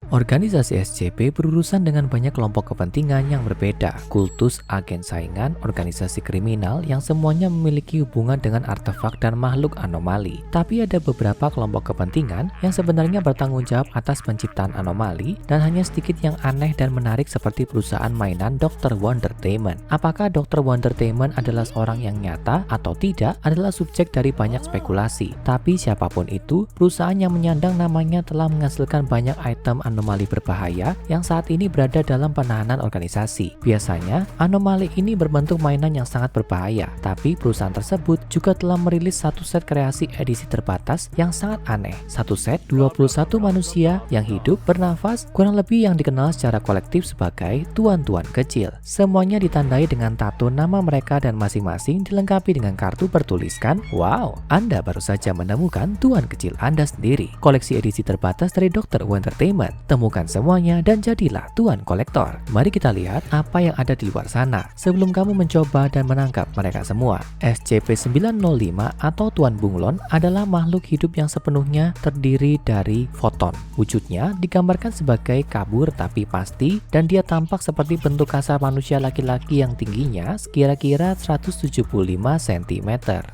Organisasi SCP berurusan dengan banyak kelompok kepentingan yang berbeda, kultus, agen saingan, organisasi kriminal yang semuanya memiliki hubungan dengan artefak dan makhluk anomali. Tapi ada beberapa kelompok kepentingan yang sebenarnya bertanggung jawab atas penciptaan anomali dan hanya sedikit yang aneh dan menarik seperti perusahaan mainan Dr. Wondertainment. Apakah Dr. Wondertainment adalah seorang yang nyata atau tidak adalah subjek dari banyak spekulasi. Tapi siapapun itu, perusahaan yang menyandang namanya telah menghasilkan banyak item anomali berbahaya yang saat ini berada dalam penahanan organisasi. Biasanya, anomali ini berbentuk mainan yang sangat berbahaya, tapi perusahaan tersebut juga telah merilis satu set kreasi edisi terbatas yang sangat aneh. Satu set 21 manusia yang hidup, bernafas, kurang lebih yang dikenal secara kolektif sebagai tuan-tuan kecil. Semuanya ditandai dengan tato nama mereka dan masing-masing dilengkapi dengan kartu bertuliskan, "Wow, Anda baru saja menemukan tuan kecil Anda sendiri." Koleksi edisi terbatas dari Dr. Wondertainment. Temukan semuanya dan jadilah tuan kolektor. Mari kita lihat apa yang ada di luar sana sebelum kamu mencoba dan menangkap mereka semua. SCP-905 atau Tuan Bunglon adalah makhluk hidup yang sepenuhnya terdiri dari foton. Wujudnya digambarkan sebagai kabur tapi pasti dan dia tampak seperti bentuk kasar manusia laki-laki yang tingginya kira-kira 175 cm.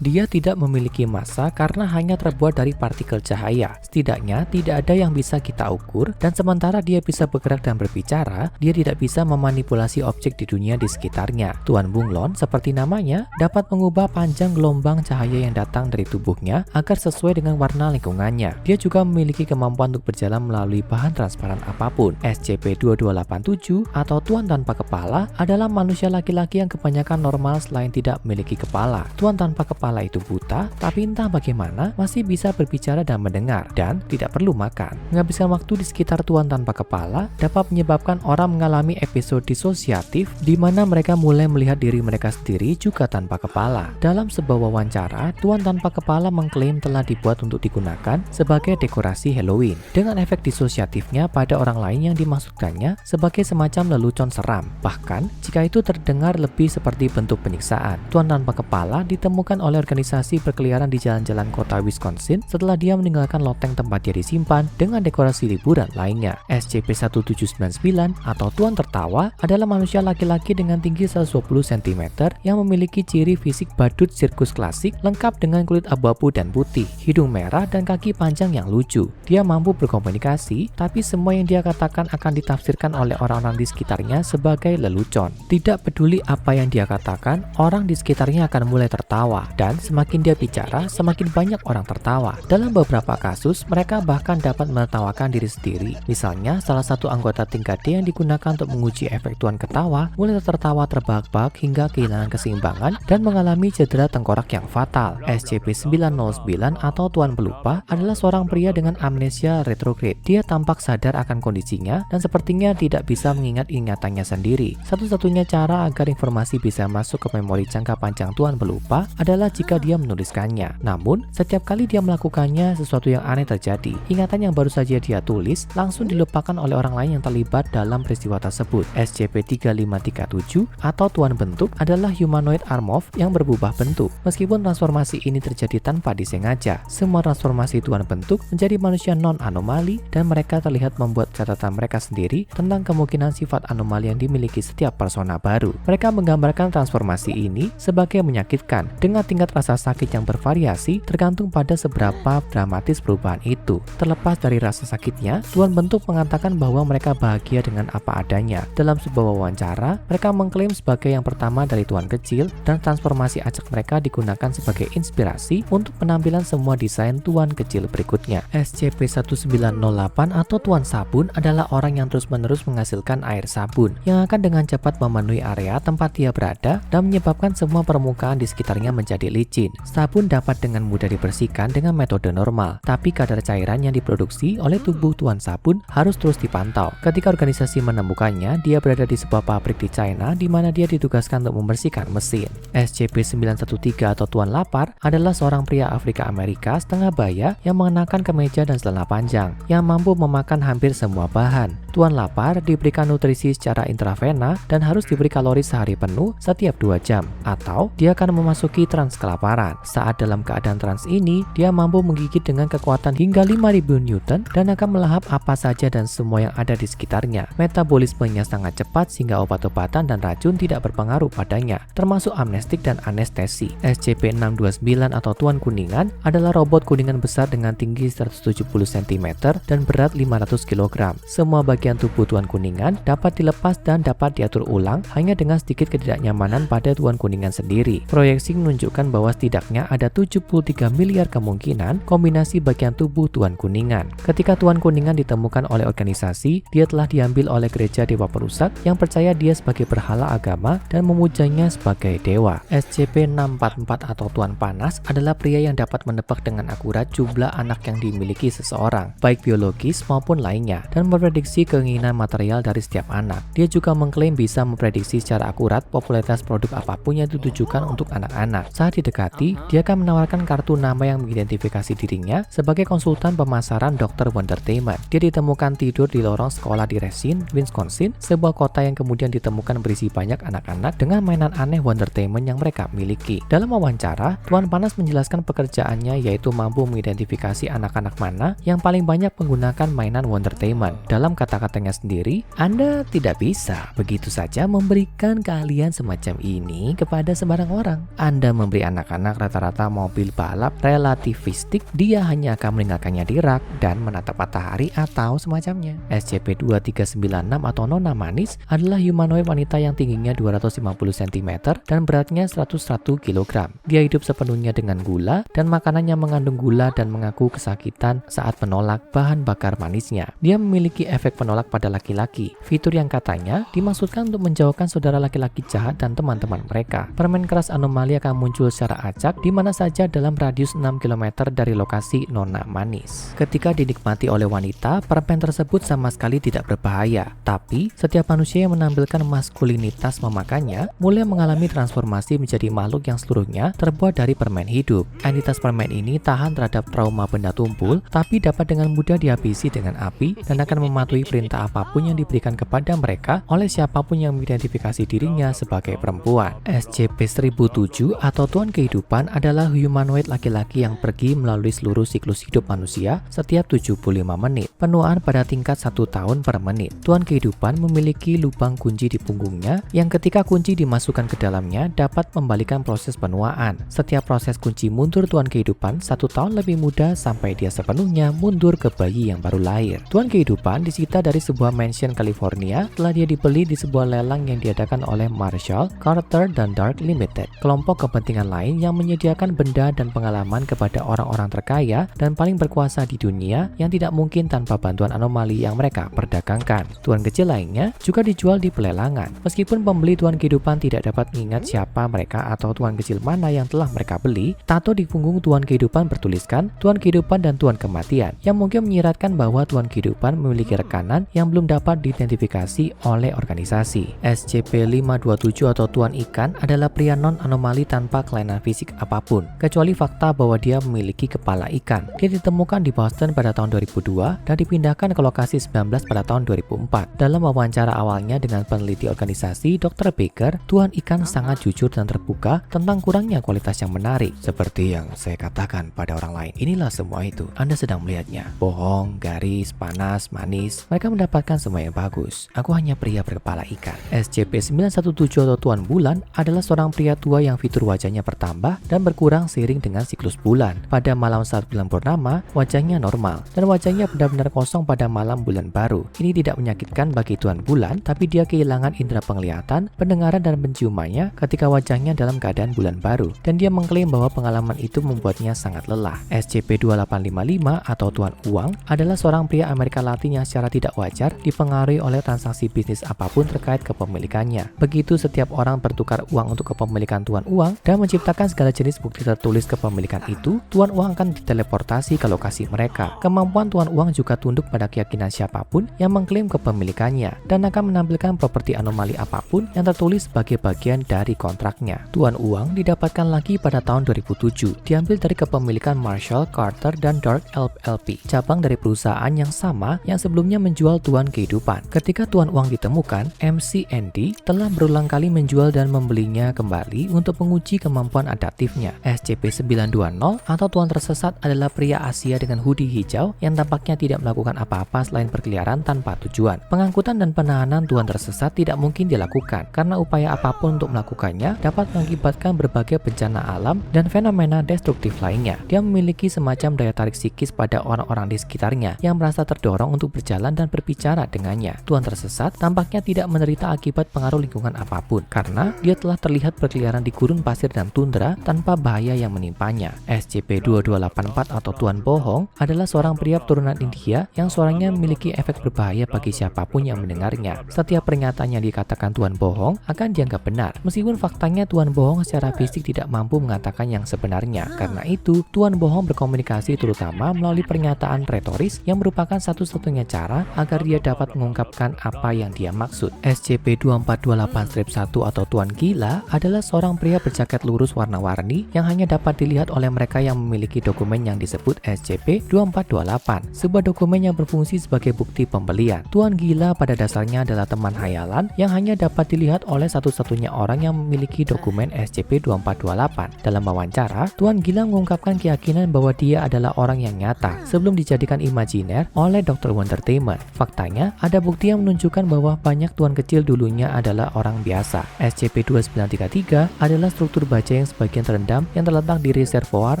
Dia tidak memiliki massa karena hanya terbuat dari partikel cahaya. Setidaknya tidak ada yang bisa kita ukur dan sementara dia bisa bergerak dan berbicara, dia tidak bisa memanipulasi objek di dunia di sekitarnya. Tuan Bunglon, seperti namanya, dapat mengubah panjang gelombang cahaya yang datang dari tubuhnya agar sesuai dengan warna lingkungannya. Dia juga memiliki kemampuan untuk berjalan melalui bahan transparan apapun. SCP-2287 atau Tuan Tanpa Kepala adalah manusia laki-laki yang kebanyakan normal selain tidak memiliki kepala. Tuan Tanpa Kepala itu buta, tapi entah bagaimana masih bisa berbicara dan mendengar, dan tidak perlu makan. Menghabiskan waktu di sekitar Tuan Tanpa Kepala dapat menyebabkan orang mengalami episode disosiatif di mana mereka mulai melihat diri mereka sendiri juga tanpa kepala. Dalam sebuah wawancara, Tuan Tanpa Kepala mengklaim telah dibuat untuk digunakan sebagai dekorasi Halloween dengan efek disosiatifnya pada orang lain yang dimaksudkannya sebagai semacam lelucon seram. Bahkan, jika itu terdengar lebih seperti bentuk penyiksaan. Tuan Tanpa Kepala ditemukan oleh organisasi berkeliaran di jalan-jalan kota Wisconsin setelah dia meninggalkan loteng tempat dia disimpan dengan dekorasi liburan lainnya. SCP-1799 atau Tuan Tertawa adalah manusia laki-laki dengan tinggi 120 cm yang memiliki ciri fisik badut sirkus klasik lengkap dengan kulit abu-abu dan putih, hidung merah dan kaki panjang yang lucu. Dia mampu berkomunikasi, tapi semua yang dia katakan akan ditafsirkan oleh orang-orang di sekitarnya sebagai lelucon. Tidak peduli apa yang dia katakan, orang di sekitarnya akan mulai tertawa, dan semakin dia bicara, semakin banyak orang tertawa. Dalam beberapa kasus, mereka bahkan dapat menertawakan diri sendiri. Misalnya, salah satu anggota tingkat D yang digunakan untuk menguji efek Tuan Ketawa mulai tertawa terbahak-bahak hingga kehilangan keseimbangan dan mengalami cedera tengkorak yang fatal. SCP-909 atau Tuan Pelupa adalah seorang pria dengan amnesia retrograde. Dia tampak sadar akan kondisinya dan sepertinya tidak bisa mengingat ingatannya sendiri. Satu-satunya cara agar informasi bisa masuk ke memori jangka panjang Tuan Pelupa adalah jika dia menuliskannya. Namun, setiap kali dia melakukannya, sesuatu yang aneh terjadi. Ingatan yang baru saja dia tulis langsung dilupakan oleh orang lain yang terlibat dalam peristiwa tersebut. SCP-3537 atau Tuan Bentuk adalah humanoid armorph yang berubah bentuk. Meskipun transformasi ini terjadi tanpa disengaja, semua transformasi Tuan Bentuk menjadi manusia non-anomali dan mereka terlihat membuat catatan mereka sendiri tentang kemungkinan sifat anomali yang dimiliki setiap persona baru. Mereka menggambarkan transformasi ini sebagai menyakitkan dengan tingkat rasa sakit yang bervariasi tergantung pada seberapa dramatis perubahan itu. Terlepas dari rasa sakitnya, Tuan Bentuk mengatakan bahwa mereka bahagia dengan apa adanya. Dalam sebuah wawancara, mereka mengklaim sebagai yang pertama dari Tuan Kecil dan transformasi acak mereka digunakan sebagai inspirasi untuk penampilan semua desain Tuan Kecil berikutnya. SCP-1908 atau Tuan Sabun adalah orang yang terus-menerus menghasilkan air sabun yang akan dengan cepat memenuhi area tempat dia berada dan menyebabkan semua permukaan di sekitarnya menjadi licin. Sabun dapat dengan mudah dibersihkan dengan metode normal, tapi kadar cairan yang diproduksi oleh tubuh Tuan Sabun harus terus dipantau. Ketika organisasi menemukannya, dia berada di sebuah pabrik di China di mana dia ditugaskan untuk membersihkan mesin. SCP-913 atau Tuan Lapar adalah seorang pria Afrika Amerika setengah baya yang mengenakan kemeja dan celana panjang yang mampu memakan hampir semua bahan. Tuan Lapar diberikan nutrisi secara intravena dan harus diberi kalori sehari penuh setiap 2 jam, atau dia akan memasuki trans kelaparan. Saat dalam keadaan trans ini, dia mampu menggigit dengan kekuatan hingga 5000 Newton dan akan melahap apa saja dan semua yang ada di sekitarnya. Metabolismenya sangat cepat sehingga obat-obatan dan racun tidak berpengaruh padanya, termasuk amnestik dan anestesi. SCP-629 atau Tuan Kuningan adalah robot kuningan besar dengan tinggi 170 cm dan berat 500 kg. Semua bagian tubuh Tuan Kuningan dapat dilepas dan dapat diatur ulang hanya dengan sedikit ketidaknyamanan pada Tuan Kuningan sendiri. Proyeksi menunjukkan bahwa setidaknya ada 73 miliar kemungkinan kombinasi bagian tubuh Tuan Kuningan. Ketika Tuan Kuningan ditemukan oleh organisasi, dia telah diambil oleh gereja dewa perusak yang percaya dia sebagai berhala agama dan memujanya sebagai dewa. SCP-644 atau Tuan Panas adalah pria yang dapat menebak dengan akurat jumlah anak yang dimiliki seseorang, baik biologis maupun lainnya, dan memprediksi keinginan material dari setiap anak. Dia juga mengklaim bisa memprediksi secara akurat popularitas produk apapun yang ditujukan untuk anak-anak. Saat didekati, dia akan menawarkan kartu nama yang mengidentifikasi dirinya sebagai konsultan pemasaran Dr. Wondertainment. Dia ditemukan tidur di lorong sekolah di Racine, Wisconsin, sebuah kota yang kemudian ditemukan berisi banyak anak-anak dengan mainan aneh Wondertainment yang mereka miliki. Dalam wawancara, Tuan Panas menjelaskan pekerjaannya yaitu mampu mengidentifikasi anak-anak mana yang paling banyak menggunakan mainan Wondertainment. Dalam kata-katanya sendiri, Anda tidak bisa begitu saja memberikan keahlian semacam ini kepada sembarang orang. Anda memberi anak-anak rata-rata mobil balap relativistik, dia hanya akan meninggalkannya di rak dan menatap matahari atau semacamnya. SCP-2396 atau Nona Manis adalah humanoid wanita yang tingginya 250 cm dan beratnya 101 kg. Dia hidup sepenuhnya dengan gula dan makanannya mengandung gula dan mengaku kesakitan saat menolak bahan bakar manisnya. Dia memiliki efek penolak pada laki-laki, fitur yang katanya dimaksudkan untuk menjauhkan saudara laki-laki jahat dan teman-teman mereka. Permen keras anomali akan muncul secara acak di mana saja dalam radius 6 km dari lokasi Nona Manis. Ketika dinikmati oleh wanita, permen tersebut sama sekali tidak berbahaya. Tapi, setiap manusia yang menampilkan maskulinitas memakannya mulai mengalami transformasi menjadi makhluk yang seluruhnya terbuat dari permen hidup. Entitas permen ini tahan terhadap trauma benda tumpul, tapi dapat dengan mudah dihabisi dengan api dan akan mematuhi perintah apapun yang diberikan kepada mereka oleh siapapun yang mengidentifikasi dirinya sebagai perempuan. SCP-1007 atau Tuan Kehidupan adalah humanoid laki-laki yang pergi melalui seluruh siklus hidup manusia setiap 75 menit. Penuaan pada tingkat 1 tahun per menit. Tuan Kehidupan memiliki lubang kunci di punggungnya yang ketika kunci dimasukkan ke dalamnya dapat membalikan proses penuaan. Setiap proses kunci mundur Tuan Kehidupan 1 tahun lebih mudah sampai dia sepenuhnya mundur ke bayi yang baru lahir. Tuan Kehidupan disita dari sebuah mansion California setelah dia dibeli di sebuah lelang yang diadakan oleh Marshall, Carter, dan Dark Limited, kelompok kepentingan lain yang menyediakan benda dan pengalaman kepada orang-orang terkaya dan paling berkuasa di dunia yang tidak mungkin tanpa bantuan anomali yang mereka perdagangkan. Tuan kecil lainnya juga dijual di pelelangan. Meskipun pembeli Tuan Kehidupan tidak dapat mengingat siapa mereka atau Tuan kecil mana yang telah mereka beli, tato di punggung Tuan Kehidupan bertuliskan Tuan Kehidupan dan Tuan Kematian, yang mungkin menyiratkan bahwa Tuan Kehidupan memiliki rekanan yang belum dapat diidentifikasi oleh organisasi. SCP-527 atau Tuan Ikan adalah pria non-anomali tanpa kelainan fisik apapun, kecuali fakta bahwa dia memiliki kepala ikan. Dia ditemukan di Boston pada tahun 2002 dan dipindahkan ke lokasi 19 pada tahun 2004. Dalam wawancara awalnya dengan peneliti organisasi Dr. Baker, Tuan Ikan sangat jujur dan terbuka tentang kurangnya kualitas yang menarik. Seperti yang saya katakan pada orang lain, inilah semua itu. Anda sedang melihatnya. Bohong, garis, panas, manis. Mereka mendapatkan semua yang bagus. Aku hanya pria berkepala ikan. SCP-917 atau Tuan Bulan adalah seorang pria tua yang fitur wajahnya bertambah dan berkurang seiring dengan siklus bulan. Pada malam saat bulan purnama, wajahnya normal dan wajahnya benar-benar kosong pada malam bulan baru. Ini tidak menyakitkan bagi Tuan Bulan, tapi dia kehilangan indera penglihatan, pendengaran, dan penciumannya ketika wajahnya dalam keadaan bulan baru, dan dia mengklaim bahwa pengalaman itu membuatnya sangat lelah. SCP-2855 atau Tuan Uang adalah seorang pria Amerika Latin yang secara tidak wajar dipengaruhi oleh transaksi bisnis apapun terkait kepemilikannya. Begitu setiap orang bertukar uang untuk kepemilikan Tuan Uang dan menciptakan segala jenis bukti tertulis kepemilikan itu, Tuan Uang akan diteleportasi ke lokasi mereka. Kemampuan Tuan Uang juga tunduk pada keyakinan siapapun yang mengklaim kepemilikannya dan akan menampilkan properti anomali apapun yang tertulis sebagai bagian dari kontraknya. Tuan Uang didapatkan lagi pada tahun 2007, diambil dari kepemilikan Marshall, Carter, dan Dark LLP, cabang dari perusahaan yang sama yang sebelumnya menjual Tuan Kehidupan. Ketika Tuan Uang ditemukan, MC&D telah berulang kali menjual dan membelinya kembali untuk menguji kemampuan adaptifnya. SCP-920 atau Tuan Tersesat adalah pria Asia dengan hoodie hijau yang tampaknya tidak melakukan melakukan apa-apa selain berkeliaran tanpa tujuan. Pengangkutan dan penahanan tuan tersesat tidak mungkin dilakukan karena upaya apapun untuk melakukannya dapat mengakibatkan berbagai bencana alam dan fenomena destruktif lainnya. Dia memiliki semacam daya tarik psikis pada orang-orang di sekitarnya yang merasa terdorong untuk berjalan dan berbicara dengannya. Tuan tersesat tampaknya tidak menderita akibat pengaruh lingkungan apapun karena dia telah terlihat berkeliaran di gurun pasir dan tundra tanpa bahaya yang menimpanya. SCP-2284 atau Tuan Bohong adalah seorang pria turunan India yang suaranya memiliki efek berbahaya bagi siapapun yang mendengarnya. Setiap pernyataan yang dikatakan Tuan Bohong akan dianggap benar, meskipun faktanya Tuan Bohong secara fisik tidak mampu mengatakan yang sebenarnya. Karena itu, Tuan Bohong berkomunikasi terutama melalui pernyataan retoris yang merupakan satu-satunya cara agar dia dapat mengungkapkan apa yang dia maksud. SCP-2428-1 atau Tuan Gila adalah seorang pria berjaket lurus warna-warni yang hanya dapat dilihat oleh mereka yang memiliki dokumen yang disebut SCP-2428, sebuah dokumen yang berfungsi sebagai bukti pembelian. Tuan Gila pada dasarnya adalah teman hayalan yang hanya dapat dilihat oleh satu-satunya orang yang memiliki dokumen SCP-2428. Dalam wawancara, Tuan Gila mengungkapkan keyakinan bahwa dia adalah orang yang nyata sebelum dijadikan imajiner oleh Dr. Wondertainment. Faktanya, ada bukti yang menunjukkan bahwa banyak tuan kecil dulunya adalah orang biasa. SCP-2933 adalah struktur baja yang sebagian terendam yang terletak di reservoir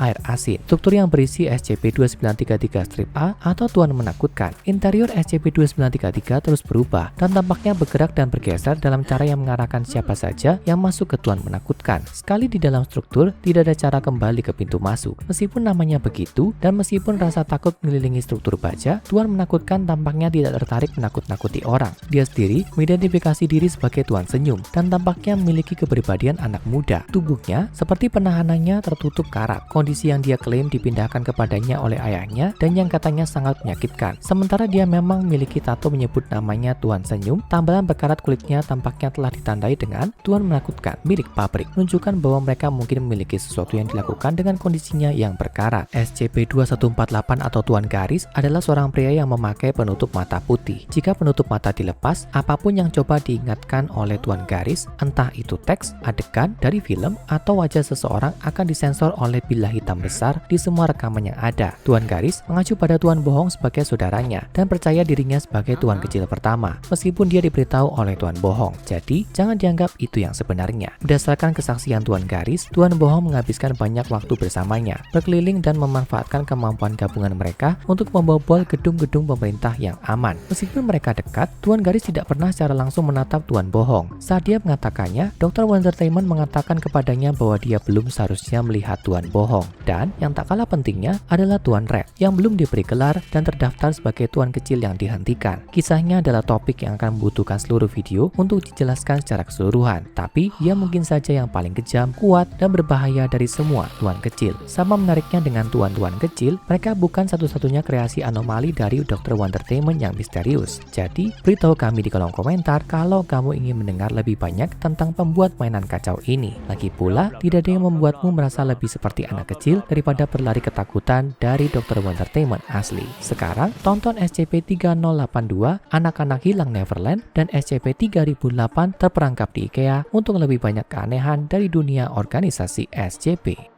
air asin. Struktur yang berisi SCP-2933-A atau Tuan Menakutkan. Interior SCP-2933 terus berubah dan tampaknya bergerak dan bergeser dalam cara yang mengarahkan siapa saja yang masuk ke Tuan Menakutkan. Sekali di dalam struktur, tidak ada cara kembali ke pintu masuk. Meskipun namanya begitu dan meskipun rasa takut mengelilingi struktur baja, Tuan Menakutkan tampaknya tidak tertarik menakut-nakuti orang. Dia sendiri mengidentifikasi diri sebagai Tuan Senyum dan tampaknya memiliki kepribadian anak muda. Tubuhnya seperti penahanannya tertutup karat, kondisi yang dia klaim dipindahkan kepadanya oleh ayahnya dan yang katanya sangat menyakitkan. Sementara dia memang memiliki tato menyebut namanya Tuan Senyum, tambalan berkarat kulitnya tampaknya telah ditandai dengan Tuan Menakutkan milik pabrik, menunjukkan bahwa mereka mungkin memiliki sesuatu yang dilakukan dengan kondisinya yang berkarat. SCP-2148 atau Tuan Garis adalah seorang pria yang memakai penutup mata putih. Jika penutup mata dilepas, apapun yang coba diingatkan oleh Tuan Garis, entah itu teks, adegan dari film, atau wajah seseorang akan disensor oleh bilah hitam besar di semua rekaman yang ada. Tuan Garis mengacu pada Tuan Bohong sebagai saudaranya dan percaya dirinya sebagai Tuan Kecil pertama, meskipun dia diberitahu oleh Tuan Bohong. Jadi, jangan dianggap itu yang sebenarnya. Berdasarkan kesaksian Tuan Garis, Tuan Bohong menghabiskan banyak waktu bersamanya, berkeliling dan memanfaatkan kemampuan gabungan mereka untuk membobol gedung-gedung pemerintah yang aman. Meskipun mereka dekat, Tuan Garis tidak pernah secara langsung menatap Tuan Bohong. Saat dia mengatakannya, Dr. Wondertainment mengatakan kepadanya bahwa dia belum seharusnya melihat Tuan Bohong. Dan yang tak kalah pentingnya adalah Tuan Red yang belum diberi gelar dan terdaftar sebagai Tuan Kecil yang dihentikan. Kisahnya adalah topik yang akan membutuhkan seluruh video untuk dijelaskan secara keseluruhan. Tapi ia mungkin saja yang paling kejam, kuat, dan berbahaya dari semua Tuan Kecil. Sama menariknya dengan Tuan-Tuan Kecil, mereka bukan satu-satunya kreasi anomali dari Dr. Wondertainment yang misterius. Jadi, beritahu kami di kolom komentar kalau kamu ingin mendengar lebih banyak tentang pembuat mainan kacau ini. Lagi pula, tidak ada yang membuatmu merasa lebih seperti anak kecil daripada berlari ketakutan dari Dr. Wondertainment asli. Sekarang, tonton SCP-3082, Anak-anak Hilang Neverland, dan SCP-3008 terperangkap di IKEA untuk lebih banyak keanehan dari dunia organisasi SCP.